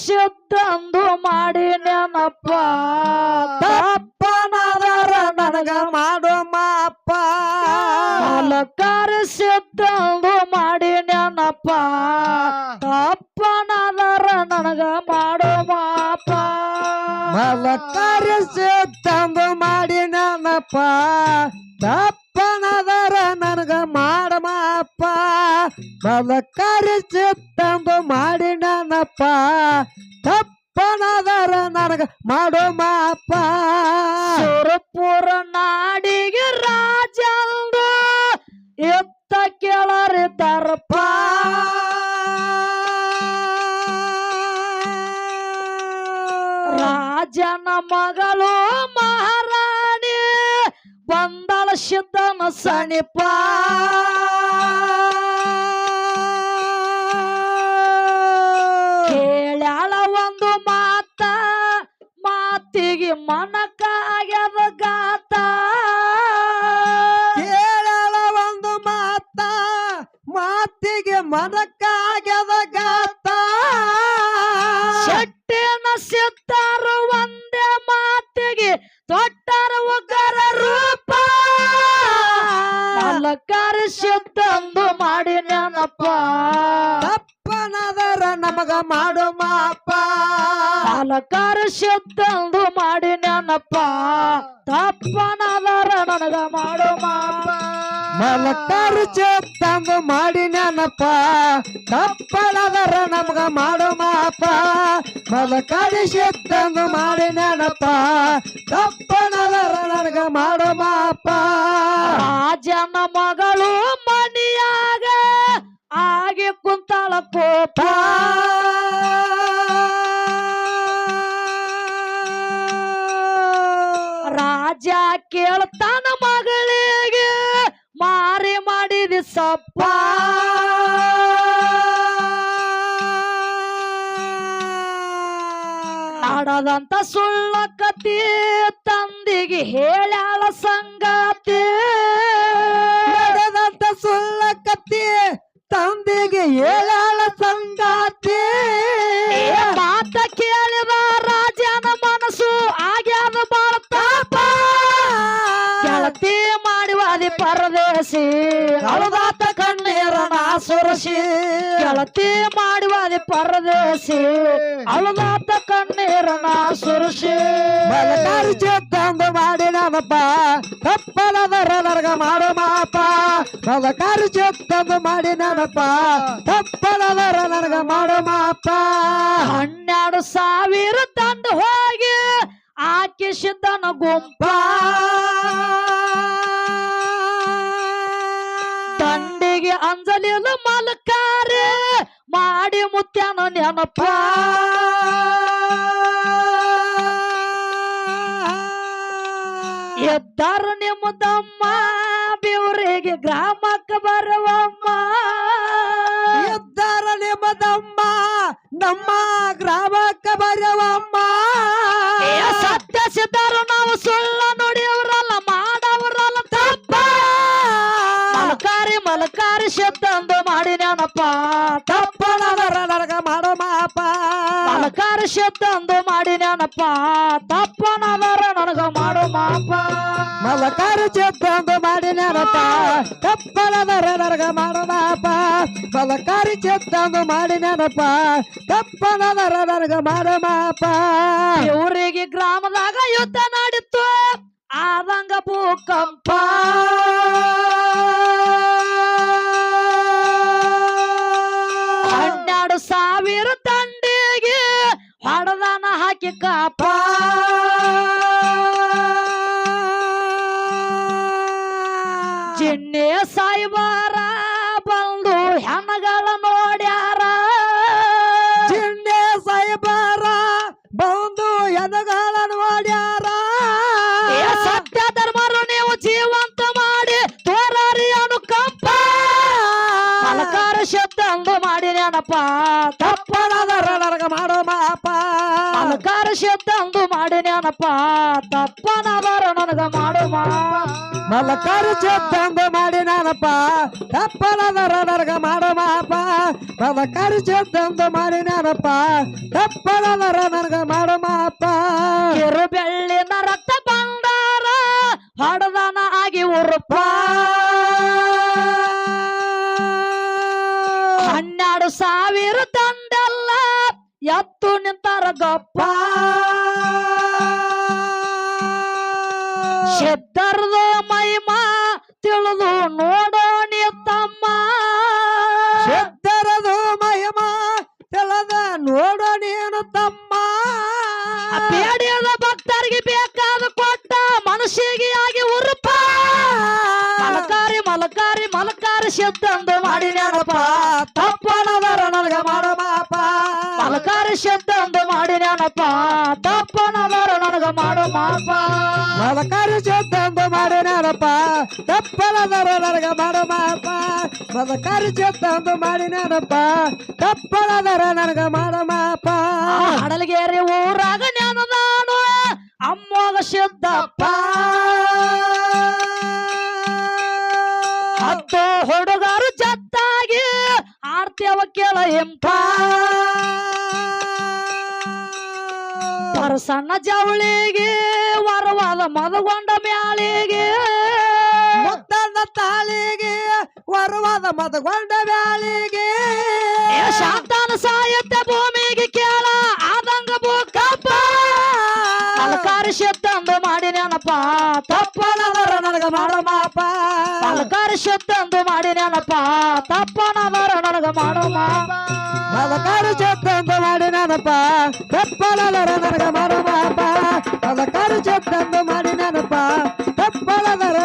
ಸಿದ್ಧಂದು ಮಾಡಿ ನೆನಪ ತಪ್ಪನಾದರ ನನಗ ಮಾಡೋ ಮಾಪ ಮಲಕಾರ ಸಿದ್ಧಂದು ಮಾಡಿ ನೆನಪ ತಪ್ಪನಾದರ ನನಗ ಮಾಡೋ ಮಾಪ ಮಲಕರಿಸಿ ತಂದು ಮಾಡಿ ನೆನಪ ತಪ್ಪನಾದರ ನನಗ ಮಾಡ ಮಾಪ ಮಲಕರಿಸಿ ತಂದು ಮಾಡಿ ನೆನಪ ತಪ್ಪನಾದರ ನನಗ ಮಾಡೋ ಮಾಪ ಸುರಪುರ ನಾಡಿಗೆ ರಾಜಂದು ಎತ್ತ ಕೇಳರಿದ್ದಾರಪ್ಪ ರಾಜನ ಮಗಳು ಮಹಾರಾಣಿ ಬಂದಳ ಸಿದ್ಧನ ಸನಿಪ ಕೇಳ್ಯಾಳ ಒಂದು ಮಾತ ಮಾತಿಗೆ ಮನಕಾಗ್ಯದ ಗಾತ ಕೇಳಲ ಒಂದು ಮಾತ ಮಾತಿಗೆ ಮನಕ್ಕಾಗ್ಯದ ಗಾತ ಶೆಟ್ಟಿನ ಸಿದ್ಧರು ಒಂದೇ ಮಾತಿಗೆ ತೊಟ್ಟರ ಉಗ್ರ ರೂಪ ಮಲಕಾರ ಸಿದ್ಧಂದು ಮಾಡಿ ನೆನಪ ತಪ್ಪನಾದರ ನಮಗ ಮಾಡೋ ಮಾಪ ಮಲಕಾರ ಸಿದ್ಧಂದು ಮಾಡಿ ನೆನಪ ತಪ್ಪನಾದರ ನನಗ ಮಾಡೋ ಮಾಪ ಮಲಕರು ತಂದು ಮಾಡಿ ನೆನಪ ತಪ್ಪನಾದರ ನಮಗ ಮಾಡೋ ಮಾಪ ಮಲಕರು ತಂದು ಮಾಡಿ ನೆನಪ ತಪ್ಪನಾದರ ನನಗ ಮಾಡೋ ಮಾಪ ರಾಜನ ಮಗಳು ಮನಿಯಾಗ ಆಗಿ ಕುಂತಾಳ ಕೋಪ ರಾಜ ಕೇಳ್ತಾನ ಮಗಳಿಗೆ ಮಾರಿ ಮಾಡಿದ ಸಪ್ಪ ನಡೆದಂತ ಸುಳ್ಳ ಕತಿ ತಂದಿಗೆ ಹೇಳ್ಯಾಳ ಸಂಗಾತಿ ನಡೆದಂತ ಸುಳ್ಳ ಕತ್ತಿ ತಂದೆಗೆ ಹೇಳಾಳ ಸಂಗಾತಿ ಮಾತ ಕೇಳಿದ ರಾಜನ ಮನಸ್ಸು ಆಗ್ಯಾದ ಬಾಳ ತಾಪ ಗೆಳತಿ ಮಾಡುವಾದಿ ಪರದೇಶಿ ಅಳದಾತ ಕಣ್ಣೀರನ ಸುರಸಿ ಗೆಳತಿ ಮಾಡುವಾದಿ ಪರದೇಶಿ ಅಳದಾತ ಕಣ್ಣೀರನ ಸುರಸಿ ಮಲಕಾರಿ ತಂದು ಮಾಡಿ ನೆನಪ ತಪ್ಪನದರ ನನಗ ಮಾಡೋ ಮಾಪ ಮಲಕಾರಿ ತಂದು ಮಾಡಿ ನೆನಪ ತಪ್ಪನದರ ನನಗ ಮಾಡೋ ಮಾಪ 12,000 ತಂದು ಹೋಗಿ ಆಕೆ ಸಿದ್ಧನ ಗುಂಪ ದಂಡಿಗೆ ಅಂಜಲಿಲ್ಲ ಮಲಕಾರೆ ಮಾಡಿ ಮುತ್ಯಾನ ನೆನಪ ಎದ್ದಾರು ನಿಮ್ಮದಮ್ಮ ಬೆವರಿಗೆ ಗ್ರಾಮಕ್ಕೆ ಬರುವಮ್ಮ ಎದ್ದಾರ ನಿಮ್ಮದಮ್ಮ ನಮ್ಮ ಗ್ರಾಮಕ್ಕೆ ಬರುವಮ್ಮ ಸತ್ಯ ಸಿದ್ಧರು ನಾವು ಸುಳ್ಳ ನುಡಿಯವರಲ್ಲ ಮಾಡವರಲ್ಲ ತಪ್ಪ ಮಲಕಾರಿ ಸಿದ್ಧಂದು ಮಾಡಿ ನೆನಪ ತಪ್ಪನದರ ನನಗ ಮಾಡೋ ಮಾಪ ಮಲಕಾರಿ ಸಿದ್ಧಂದು ಮಾಡಿ ನೆನಪ ತಪ್ಪನದರ ನನಗ ಮಾಡೋ ಮಾಪ ಮಲಕಾರಿ ತಂದು ಮಾಡಿ ನೆನಪ ತಪ್ಪನದರ ನನಗ ಮಾಡೋ ಮಾಪ ಮಲಕಾರಿ ತಂದು ಮಾಡಿ ನೆನಪ ತಪ್ಪನದರ ನನಗ ಮಾಡೋ ಮಾಪ ಇವರಿಗೆ ಗ್ರಾಮದಾಗ ಯುದ್ಧ ನಡೀತು ಆದಂಗ ಭೂಕಂಪ 12,000 ದಂಡಿಗೆ ಹೊಡೆದಾನ ಹಾಕಿ ಕಾಪ ಚಿನ್ನೆ ಸಾಯಿಬಾರ ಬಂದು ಹೆಣ್ಣಗಳ ನೋಡ್ಯಾರ ಚಿನ್ನೆ ಸಾಯಿಬಾರ ಬಂದು ಎದಗಾಲ ನೋಡ್ಯಾರ ಸತ್ಯ ಧರ್ಮರು ನೀವು ಜೀವಂತ ಮಾಡಿ ತೋರಾರಿ ಅನುಕಂಪ ಮಲಕಾರ ಶಬ್ದಂದು ಮಾಡಿ ನೆನಪ ತಪ್ಪನದರ ನನಗ ಮಾಡೋ ಮಾಪ ಅಲಕಾರ ಶಬ್ದಂದು ಮಾಡಿ ನೆನಪ ತಪ್ಪನದರ ನನಗ ಮಾಡು ಮಲಕಾರ ಶಬ್ದಂದು ಮಾಡಿ ನೆನಪ ತಪ್ಪನದರ ನನಗ ಮಾಡೋ ಮಾಪ ಮಲಕಾರ ಶಬ್ದಂದು ಮಾಡಿ ನೆನಪ ತಪ್ಪನದರ ನನಗ ಮಾಡೋ ಮಾಪ ಕಿರು ಬೆಳ್ಳಿನ ರಕ್ತ ಬಂಡಾರ ಹಡದನ ಆಗಿ ಉರುಪ 12,000 ತಂದೆಲ್ಲ ಎತ್ತು ನಿಂತಾರ ಗಪ್ಪ ಸಿದ್ಧರ್ದ ಮಹಿಮಾ ತಿಳಿದು ನೋಡೋಣಿ ತಮ್ಮ ಸಿದ್ಧರದು ಮಹಿಮಾ ತಿಳಿದ ನೋಡೋ ನೀನು ತಮ್ಮ ಬೇಡಿಯದ ಭಕ್ತರಿಗೆ ಬೇಕಾದ ಕೊಟ್ಟ ಮನುಷ್ಯಗೆ ಆಗಿ ಉರುಪ ಮಲಕಾರಿ ಮಲಕಾರಿ ಮಲಕಾರಿ ಸಿದ್ಧಂದು ಮಾಡಿ ನೆನಪ ತಪ್ಪನದರ ನನಗ ಮಾಡೋ ಮಾಪ ಮಲಕಾರಿ ಸಿದ್ಧಂದು ಮಾಡಿ ನೆನಪ ತಪ್ಪನದರ ನನಗ ಮಾಡೋ ಮಾಪ ಮಲಕಾರಿ ಸಿದ್ಧಂದು ಮಾಡಿ ನೆನಪ ತಪ್ಪನದರ ನನಗ ಮಾಡೋ ಮಾಪ ಮಲಕಾರಿ ಸಿದ್ಧಂದು ಮಾಡಿ ನೆನಪ ತಪ್ಪನದರ ನನಗ ಮಾಡೋ ಮಾಪ ಹಡಲಗೇರಿ ಊರಾಗ ನೆನದಾನು ಅಮ್ಮೋಗ ಸಿದ್ದಪ್ಪ 10 ಹುಡುಗರು ಜತ್ತಾಗಿ ಆಡ್ತೇವ ಕೇಳ ಇಂಪ ಪರಸಣ್ಣ ಜವಳಿಗೆ ವರವಾದ ಮದಗೊಂಡ ಮ್ಯಾಳಿಗೆ ಮುತ್ತಣ್ಣ ತಾಳಿಗೆ ವರವಾದ ಮದಗೊಂಡ ಬ್ಯಾಳಿಗೆ ಶಾಂತಾನ ಸಾಹಿತ್ಯ ಭೂಮಿಗೆ ಕೇಳ ಆದಂಗ ಭೂಕಂಪ ಮಲಕಾರಿ ಸಿದ್ಧಂದು ಮಾಡಿ ನೆನಪ ತಪ್ಪನದರ ನನಗ ಮಾಡೋ ಮಾಪ ಮಲಕಾರಿ ಸಿದ್ಧಂದು ಮಾಡಿ ನೆನಪ ತಪ್ಪನದರ ನನಗ ಮಾಡೋ ಮಾಪ ಮಲಕಾರಿ ಸಿದ್ಧಂದು ಮಾಡಿ ನೆನಪ ತಪ್ಪನದರ ನನಗ ಮಾಡೋ ಮಾಪ ಮಲಕಾರಿ ಸಿದ್ಧಂದು ಮಾಡಿ ನೆನಪ ತಪ್ಪನದರ